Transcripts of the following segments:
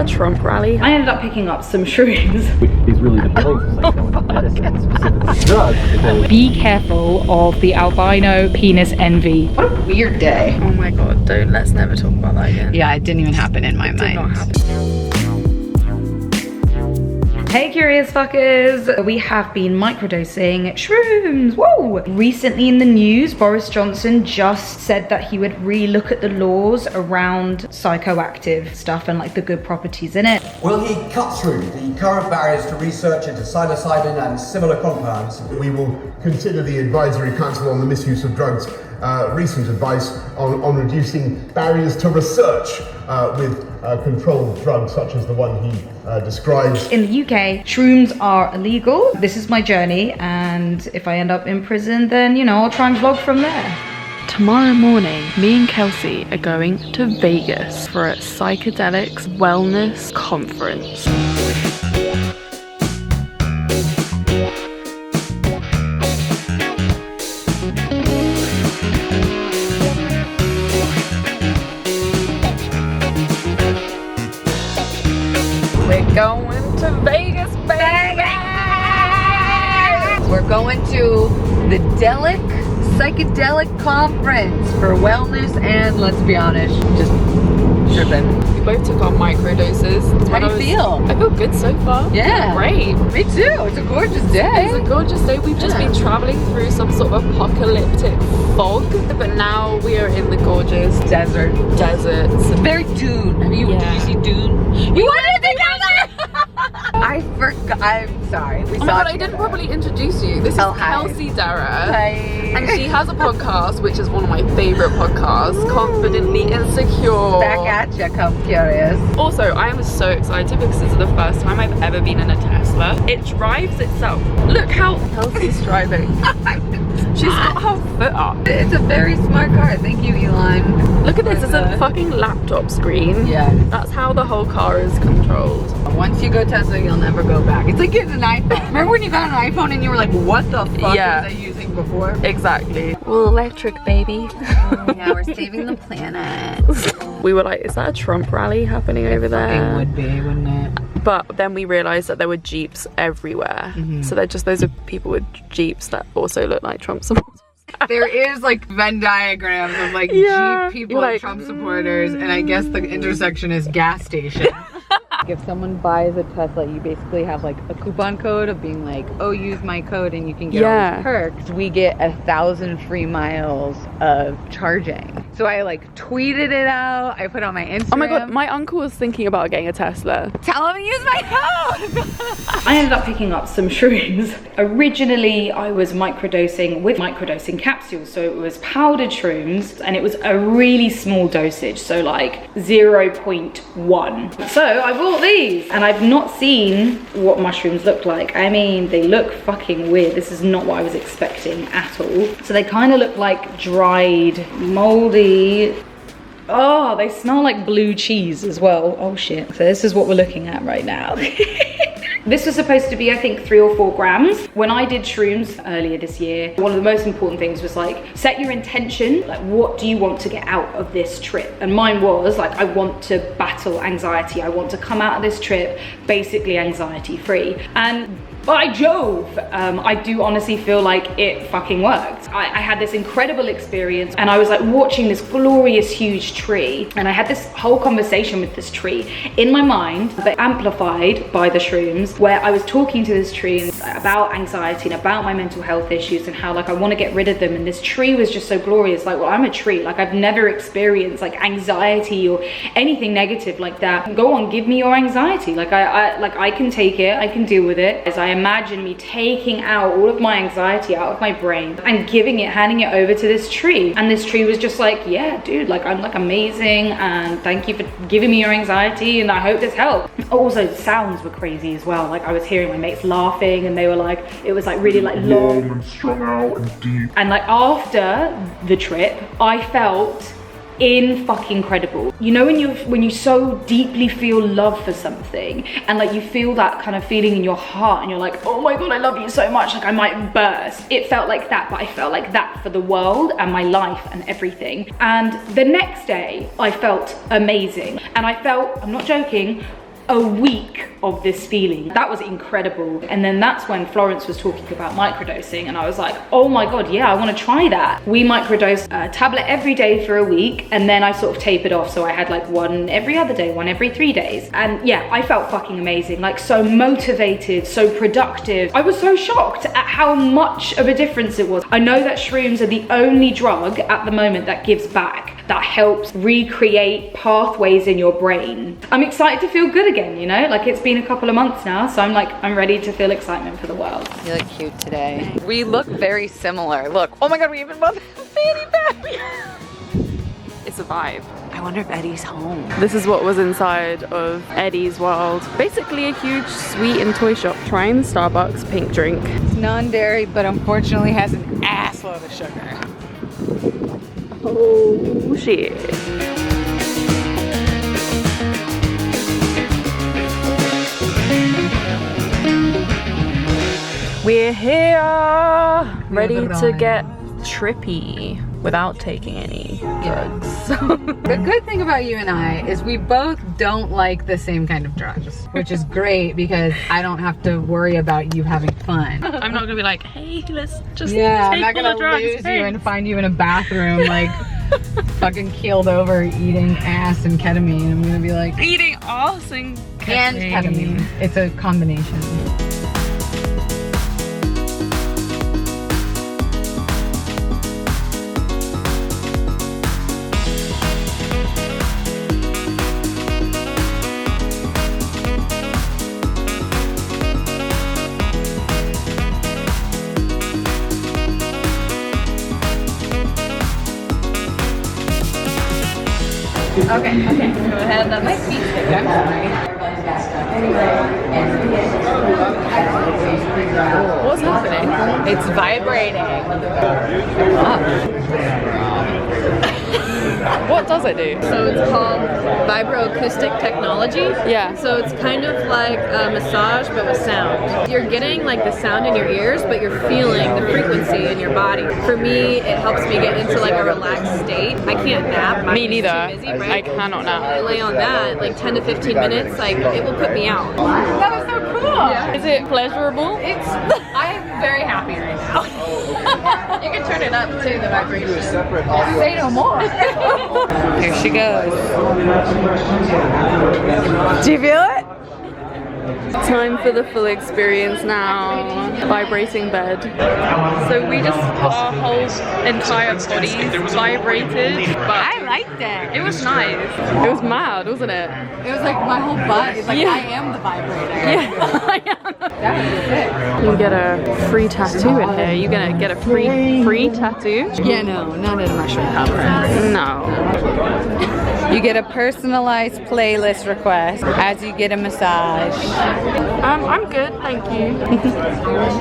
that a Trump rally? I ended up picking up some shrooms. Is really the point of psychedelic medicine, specifically drugs. Be careful of the albino penis envy. What a weird day. Oh my god, let's never talk about that again. Yeah, it didn't even happen in my mind. Did not happen. Hey curious fuckers, we have been microdosing shrooms, whoa! Recently in the news, Boris Johnson just said that he would re-look at the laws around psychoactive stuff and like the good properties in it. Will he cut through the current barriers to research into psilocybin and similar compounds? We will consider the Advisory Council on the Misuse of Drugs' recent advice on reducing barriers to research with controlled drugs such as the one he describes. In the UK, shrooms are illegal. This is my journey, and if I end up in prison, then, you know, I'll try and vlog from there. Tomorrow morning, me and Kelsey are going to Vegas for a psychedelics wellness conference. Going to Vegas, baby! We're going to the psychedelic conference for wellness and, let's be honest, just tripping. We both took our microdoses. How do you feel? I feel good so far. Yeah. Great. Me too. It's a gorgeous day. It's a gorgeous day. We've just been traveling through some sort of apocalyptic fog, but now we are in the gorgeous deserts. Very Dune. Did you see Dune? You wanted to go there? I forgot. I'm sorry. We saw I didn't properly introduce you. This is Kelsey Darragh. Hi. And she has a podcast, which is one of my favorite podcasts, Confidently Insecure. Back at ya, come curious. Also, I am so excited because this is the first time I've ever been in a Tesla. It drives itself. Look how Kelsey's driving. She's got her foot up. It's a very smart car. Thank you, Elon. Look at this. It's a fucking laptop screen. Yeah. That's how the whole car is controlled. Once you go Tesla, you'll never go back. It's like getting an iPhone. Remember when you got an iPhone and you were like, what the fuck was I using before? Exactly. Well, electric, baby. Yeah, we're saving the planet. We were like, is that a Trump rally happening over there? It would be, wouldn't it? But then we realized that there were Jeeps everywhere. So those are people with Jeeps that also look like Trump supporters. There is like Venn diagrams of like Jeep people and Trump supporters, and I guess the intersection is gas station. If someone buys a Tesla, you basically have like a coupon code of being like, oh, use my code and you can get all these perks. We get 1,000 free miles of charging. So I like tweeted it out. I put it on my Instagram. Oh my god, my uncle was thinking about getting a Tesla. Tell him to use my code. I ended up picking up some shrooms. Originally, I was microdosing with microdosing capsules. So it was powdered shrooms and it was a really small dosage. So like 0.1. So I bought these and I've not seen what mushrooms look like. I mean, they look fucking weird. This is not what I was expecting at all. So they kind of look like dried, moldy. Oh, they smell like blue cheese as well. Oh shit. So this is what we're looking at right now. This was supposed to be, I think, 3 or 4 grams. When I did shrooms earlier this year, one of the most important things was like, set your intention. Like, what do you want to get out of this trip? And mine was like, I want to battle anxiety. I want to come out of this trip basically anxiety free. And by Jove, I do honestly feel like it fucking worked. I had this incredible experience and I was like watching this glorious huge tree, and I had this whole conversation with this tree in my mind, but amplified by the shrooms, where I was talking to this tree about anxiety and about my mental health issues and how like I want to get rid of them. And this tree was just so glorious. Like, well, I'm a tree. Like, I've never experienced like anxiety or anything negative like that. Go on, give me your anxiety. Like I can take it. I can deal with it. As I imagine me taking out all of my anxiety out of my brain and handing it over to this tree. And this tree was just like, yeah, dude, like I'm like amazing and thank you for giving me your anxiety and I hope this helped. Also, the sounds were crazy as well. Like, I was hearing my mates laughing and they were like, it was like really like long and strung out and deep. And like after the trip, I felt in fucking incredible. You know when you so deeply feel love for something and like you feel that kind of feeling in your heart and you're like, oh my god, I love you so much, like I might burst. It felt like that, but I felt like that for the world and my life and everything. And the next day I felt amazing and I felt, I'm not joking, a week of this feeling. That was incredible. And then that's when Florence was talking about microdosing, and I was like, oh my God, yeah, I want to try that. We microdosed a tablet every day for a week, and then I sort of tapered off, so I had like one every other day, one every 3 days. And yeah, I felt fucking amazing, like so motivated, so productive. I was so shocked at how much of a difference it was. I know that shrooms are the only drug at the moment that gives back, that helps recreate pathways in your brain. I'm excited to feel good again, you know? Like, it's been a couple of months now, so I'm ready to feel excitement for the world. You look cute today. We look very similar. Look, oh my God, we even both have a fanny pack. It's a vibe. I wonder if Eddie's home. This is what was inside of Eddie's world. Basically a huge sweet and toy shop. Trying the Starbucks pink drink. It's non-dairy, but unfortunately has an ass load of sugar. Oh shit. We're here, ready to get trippy without taking any drugs. The good thing about you and I is we both don't like the same kind of drugs, which is great because I don't have to worry about you having fun. I'm not gonna be like, hey, let's just take I'm not gonna all the drugs. lose you and find you in a bathroom like fucking keeled over eating ass and ketamine. I'm gonna be like, eating ass and ketamine. It's a combination. Okay, go ahead. That's my feet. I'm sorry. What's happening? It's vibrating. What does it do? So it's called vibroacoustic technology. Yeah. So it's kind of like a massage but with sound. You're getting like the sound in your ears, but you're feeling the frequency in your body. For me, it helps me get into like a relaxed state. I can't nap. Me neither. Too busy, right? I cannot nap. I lay on that like 10 to 15 minutes, like it will put me out. That was so cool. Yeah. Is it pleasurable? I'm very happy right now. You can turn it up too, the vibration. Say no more. Here she goes. Do you feel it? Time for the full experience now. Vibrating bed. So we just got our whole entire bodies vibrated, but I liked it. it was nice. It was mad, wasn't it? It was like my whole butt is like, Yeah. I am the vibrator. Yeah. That was sick. You get a free tattoo in here. You're gonna get a free tattoo? Yeah, no, not at a mushroom conference. No. You get a personalized playlist request as you get a massage. I'm good, thank you.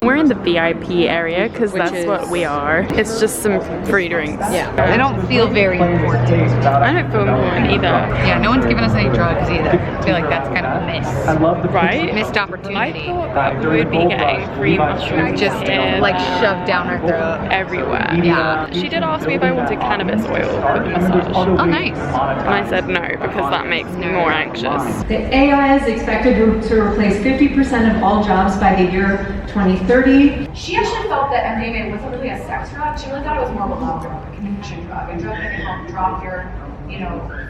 We're in the VIP area because Which that's is- what we are. It's just some free drinks. Yeah, I don't feel very important. I don't feel important either. Yeah, no one's given us any drugs either. I feel like that's kind of a miss. Right? Missed I opportunity. thought that we would be getting free mushrooms Just here, like there, shoved down our throat. everywhere. Yeah. She did ask me if I wanted cannabis oil for the massage. Oh, nice. And I said no because that makes me more anxious. The AI is expected to replace 50% of all jobs by the year 2030. She actually felt that MDMA wasn't really a sex drug. She really thought it was more of a love drug, a connection drug, a drug that can help drop your,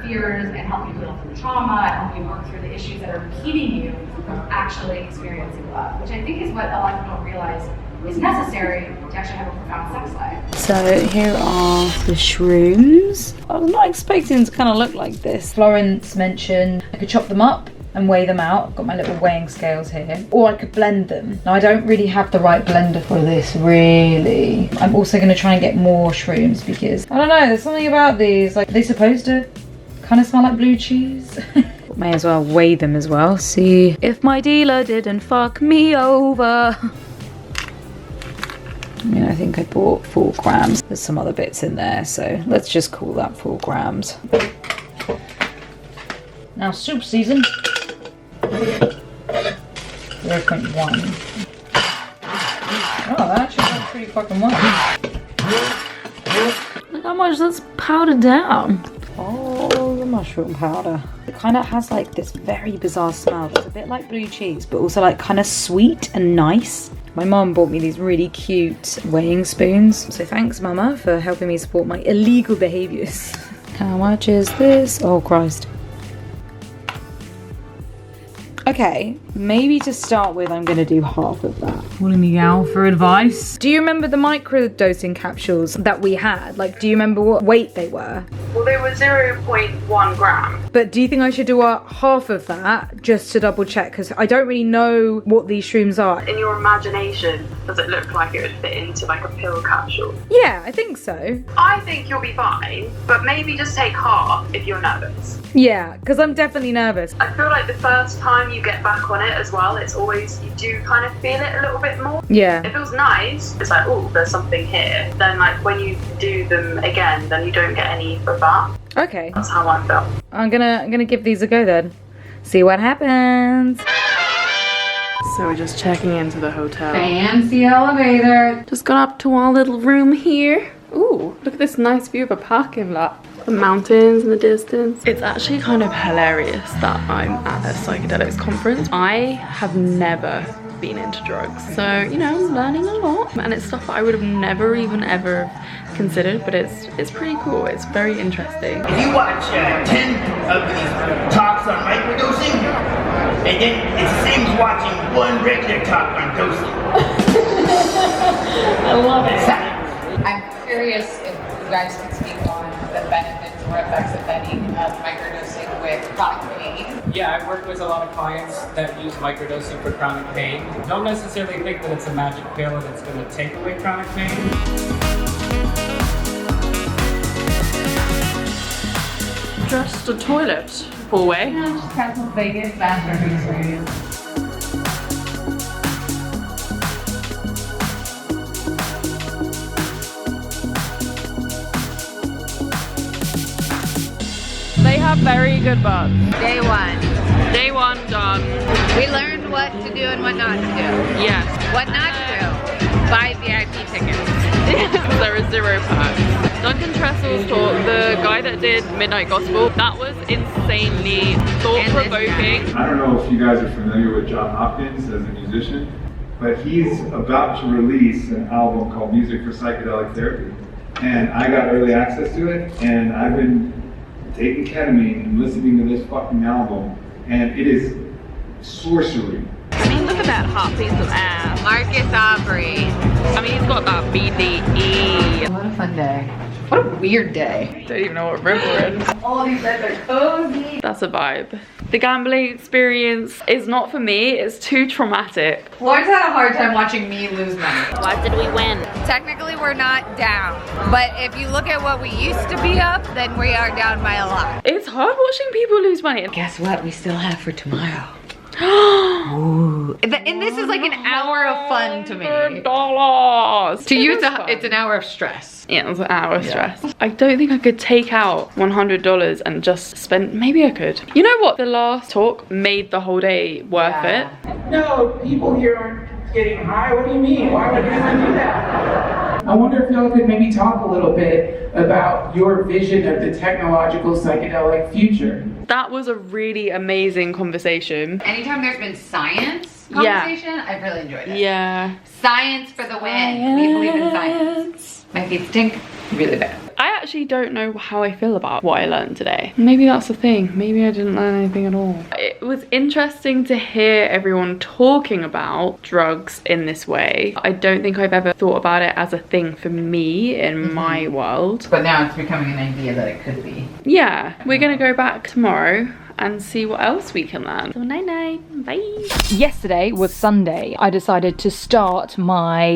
fears and help you heal from trauma and help you work through the issues that are keeping you from actually experiencing love, which I think is what a lot of people don't realize is necessary to actually have a profound sex life. So here are the shrooms. I was not expecting to kind of look like this. Florence mentioned I could chop them up and weigh them out. I've got my little weighing scales here. Or I could blend them. Now I don't really have the right blender for this, really. I'm also gonna try and get more shrooms because, I don't know, there's something about these. Like, are they supposed to kind of smell like blue cheese? May as well weigh them as well. See if my dealer didn't fuck me over. I think I bought 4 grams. There's some other bits in there, so let's just call that 4 grams. Now soup season. 0.1. Oh, that actually went pretty fucking well. Look how much that's powdered down. Oh, the mushroom powder. It kind of has like this very bizarre smell. It's a bit like blue cheese, but also like kind of sweet and nice. My mum bought me these really cute weighing spoons. So thanks, Mama, for helping me support my illegal behaviors. How much is this? Oh, Christ. Okay, maybe to start with, I'm gonna do half of that. Calling me out for advice. Do you remember the microdosing capsules that we had? Like, do you remember what weight they were? Well, they were 0.1 gram. But do you think I should do a half of that just to double check? Because I don't really know what these shrooms are. In your imagination, does it look like it would fit into like a pill capsule? Yeah, I think so. I think you'll be fine, but maybe just take half if you're nervous. Yeah, because I'm definitely nervous. I feel like the first time you get back on it as well, it's always, you do kind of feel it a little bit more. Yeah. It feels nice. It's like, oh, there's something here. Then like when you do them again, then you don't get any of that. Okay. That's how I felt. I'm gonna give these a go then. See what happens. So we're just checking into the hotel. Fancy elevator. Just got up to our little room here. Ooh, look at this nice view of a parking lot. The mountains in the distance. It's actually kind of hilarious that I'm at a psychedelics conference. I have never been into drugs. So, you know, I'm learning a lot. And it's stuff that I would have never even ever considered, but it's pretty cool. It's very interesting. If you watch 10 of these talks on microdosing, and then it's the same as watching one regular talk on dosing. I love it. I'm curious if you guys can speak on the benefits or effects, if any, of microdosing with chronic pain. Yeah, I've worked with a lot of clients that use microdosing for chronic pain. Don't necessarily think that it's a magic pill and it's going to take away chronic pain. Just a toilet hallway. Yeah, just Castle Vegas bathroom experience. They have very good bugs. Day one. Day one done. We learned what to do and what not to do. Yes. What not to do. Buy VIP tickets. There is 0 packs. Duncan Trestle's talk, the guy that did Midnight Gospel, that was insanely thought-provoking. I don't know if you guys are familiar with John Hopkins as a musician, but he's about to release an album called Music for Psychedelic Therapy. And I got early access to it, and I've been taking ketamine and listening to this fucking album, and it is sorcery. I mean, look at that hot piece of ass. Marcus Aubrey. I mean, he's got that BDE. What a fun day. What a weird day. Don't even know what room we're in. All these beds are cozy. That's a vibe. The gambling experience is not for me. It's too traumatic. Lawrence had a hard time watching me lose money. Why did we win? Technically, we're not down. But if you look at what we used to be up, then we are down by a lot. It's hard watching people lose money. Guess what? We still have for tomorrow. Ooh. And this is like an hour of fun to me. $100. To you, it's an hour of stress. Yeah, it's an hour of stress. I don't think I could take out $100 and just spend, maybe I could. You know what? The last talk made the whole day worth it. No, people here aren't getting high. What do you mean? Why would anyone do that? I wonder if y'all could maybe talk a little bit about your vision of the technological psychedelic future. That was a really amazing conversation. Anytime there's been science conversation, I've really enjoyed it. Yeah. Science for the win. We believe in science. My feet stink really bad. I actually don't know how I feel about what I learned today. Maybe that's the thing. Maybe I didn't learn anything at all. It was interesting to hear everyone talking about drugs in this way. I don't think I've ever thought about it as a thing for me in my world. But now it's becoming an idea that it could be. Yeah, we're gonna go back tomorrow and see what else we can learn. So night night, bye. Yesterday was Sunday. I decided to start my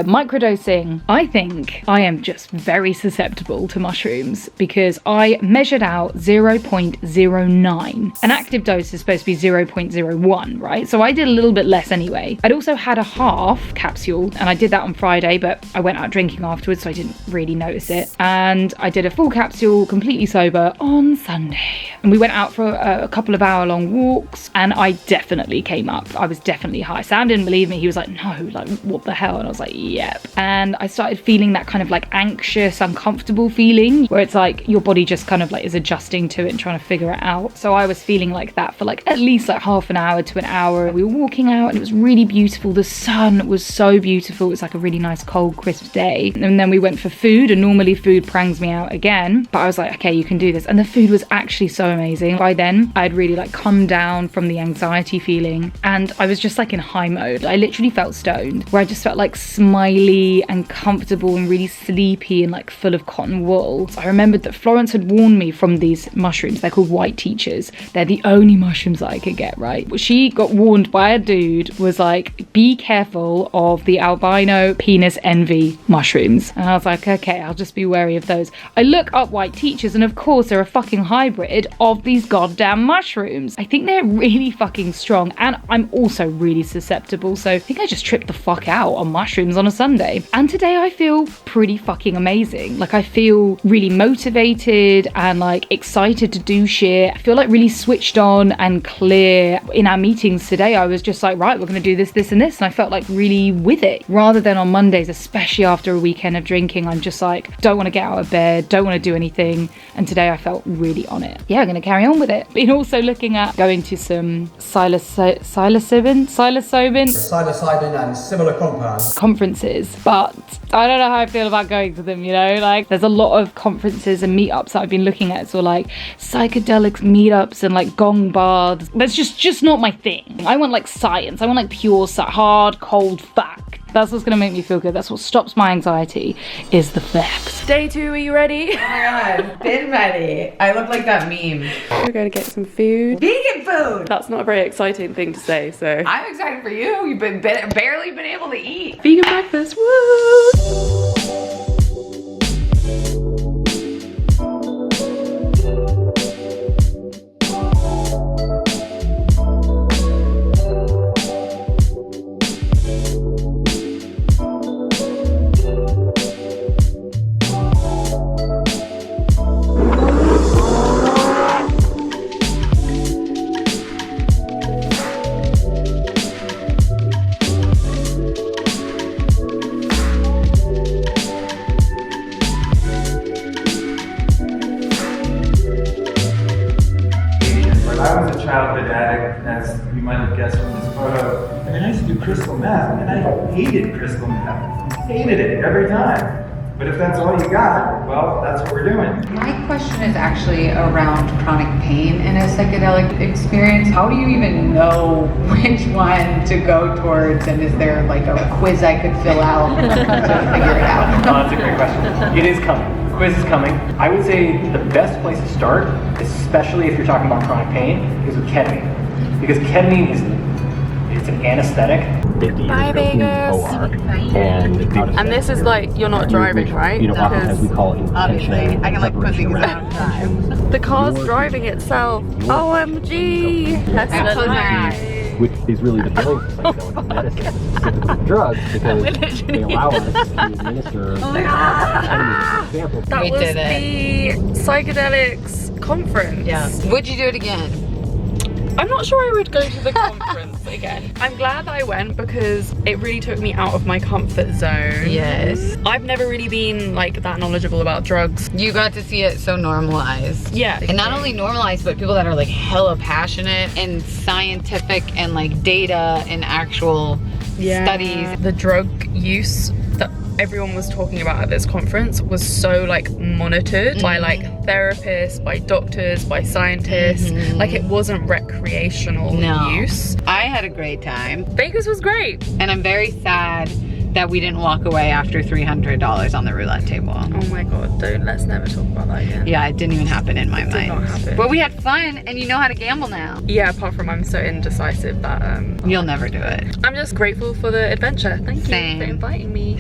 microdosing. I think I am just very susceptible to mushrooms because I measured out 0.09. An active dose is supposed to be 0.01, right? So I did a little bit less anyway. I'd also had a half capsule and I did that on Friday, but I went out drinking afterwards, so I didn't really notice it. And I did a full capsule completely sober on Sunday. And we went out for a couple of hour-long walks, and I definitely came up. I was definitely high. Sam didn't believe me. He was like, no, like, what the hell? And I was like, yep. And I started feeling that kind of like anxious, uncomfortable feeling where it's like your body just kind of like is adjusting to it and trying to figure it out. So I was feeling like that for like at least like half an hour to an hour. We were walking out and it was really beautiful. The sun was so beautiful. It was like a really nice cold crisp day. And then we went for food, and normally food prangs me out again, but I was like, okay, you can do this. And the food was actually so amazing. By then I'd really like come down from the anxiety feeling, and I was just like in high mode. I literally felt stoned, where I just felt like smiley and comfortable and really sleepy and like full of cotton wool. So I remembered that Florence had warned me from these mushrooms. They're called white teachers. They're the only mushrooms that I could get, right? She got warned by a dude, was like, be careful of the albino penis envy mushrooms. And I was like, okay, I'll just be wary of those. I look up white teachers, and of course they're a fucking hybrid of these goddamn mushrooms. I think they're really fucking strong, and I'm also really susceptible, so I think I just tripped the fuck out on mushrooms on a Sunday. And today I feel pretty fucking amazing. Like, I feel really motivated and like excited to do shit. I feel like really switched on and clear. In our meetings today, I was just like, right, we're gonna do this, this and this, and I felt like really with it, rather than on Mondays, especially after a weekend of drinking, I'm just like, don't want to get out of bed, don't want to do anything. And today I felt really on it. Yeah, I'm gonna carry on with it. Been also looking at going to some psilocybin and similar compounds conferences, but I don't know how I feel about going to them, you know? Like, there's a lot of conferences and meetups that I've been looking at, so like psychedelic meetups and like gong bars. That's just not my thing. I want like science. I want like pure hard cold fact. That's what's gonna make me feel good. That's what stops my anxiety, is the facts. Day 2, are you ready? Oh my god, been ready. I look like that meme. We're going to get some food. Vegan food! That's not a very exciting thing to say, so. I'm excited for you. You've barely been able to eat. Vegan breakfast, woo! I was a childhood addict, as you might have guessed from this photo. I mean, I used to do crystal meth, and I hated crystal meth. Hated it every time. But if that's all you got, well, that's what we're doing. My question is actually around chronic pain in a psychedelic experience. How do you even know which one to go towards, and is there like a quiz I could fill out to figure it out? Oh, that's a great question. It is coming. Quiz is coming. I would say the best place to start, especially if you're talking about chronic pain, is with ketamine. Because ketamine it's an anesthetic. Bye, Vegas. And this is like, you're not driving, right? You know, as we call it, obviously, I can like pussy because I don't drive. The car's driving itself. OMG. That's close my eyes. Which is really the billing for psychedelic medicine, specifically drugs, because they allow us to administer ketamine, for example. That was the psychedelics conference. Yeah. Would you do it again? I'm not sure I would go to the conference again. I'm glad that I went because it really took me out of my comfort zone. Yes. I've never really been like that knowledgeable about drugs. You got to see it so normalized. Yeah. And not only normalized, but people that are like hella passionate and scientific and like data and actual studies. The drug use that everyone was talking about at this conference was so like monitored by like therapists, by doctors, by scientists. Like, it wasn't recreational use. I had a great time. Vegas was great. And I'm very sad that we didn't walk away after $300 on the roulette table. Oh my god, let's never talk about that again. Yeah, it didn't even happen in my mind. Did not happen. But we had fun, and you know how to gamble now. Yeah, apart from I'm so indecisive that you'll never do it. I'm just grateful for the adventure. Thank you for inviting me.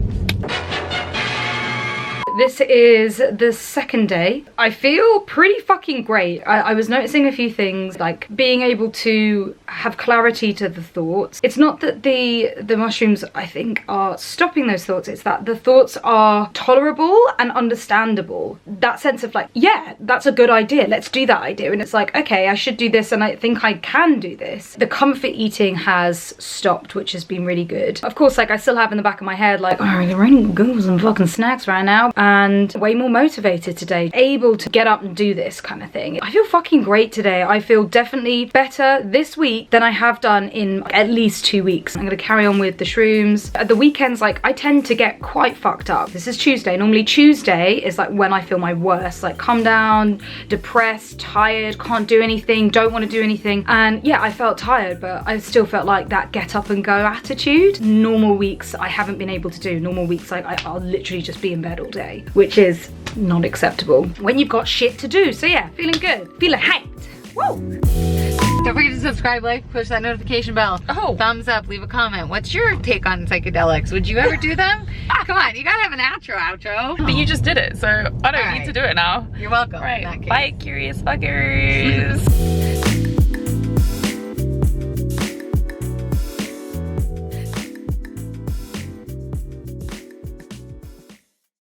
This is the second day. I feel pretty fucking great. I was noticing a few things, like being able to have clarity to the thoughts. It's not that the mushrooms, I think, are stopping those thoughts. It's that the thoughts are tolerable and understandable. That sense of like, yeah, that's a good idea. Let's do that idea. And it's like, okay, I should do this and I think I can do this. The comfort eating has stopped, which has been really good. Of course, like I still have in the back of my head, like, oh, I'm ready to go some fucking snacks right now, and way more motivated today, able to get up and do this kind of thing. I feel fucking great today. I feel definitely better this week than I have done in at least 2 weeks. I'm gonna carry on with the shrooms. At the weekends, like I tend to get quite fucked up. This is Tuesday. Normally Tuesday is like when I feel my worst, like come down, depressed, tired, can't do anything, don't want to do anything. And yeah, I felt tired, but I still felt like that get up and go attitude. Normal weeks I haven't been able to do. Normal weeks like I'll literally just be in bed all day, which is not acceptable when you've got shit to do. So yeah, feeling good, feeling hyped. Woo! Don't forget to subscribe, like, push that notification bell. Oh. Thumbs up, leave a comment. What's your take on psychedelics? Would you ever do them? Come on, you gotta have an outro. But you just did it, so I don't need to do it now. You're welcome. Right. Bye, curious fuckers.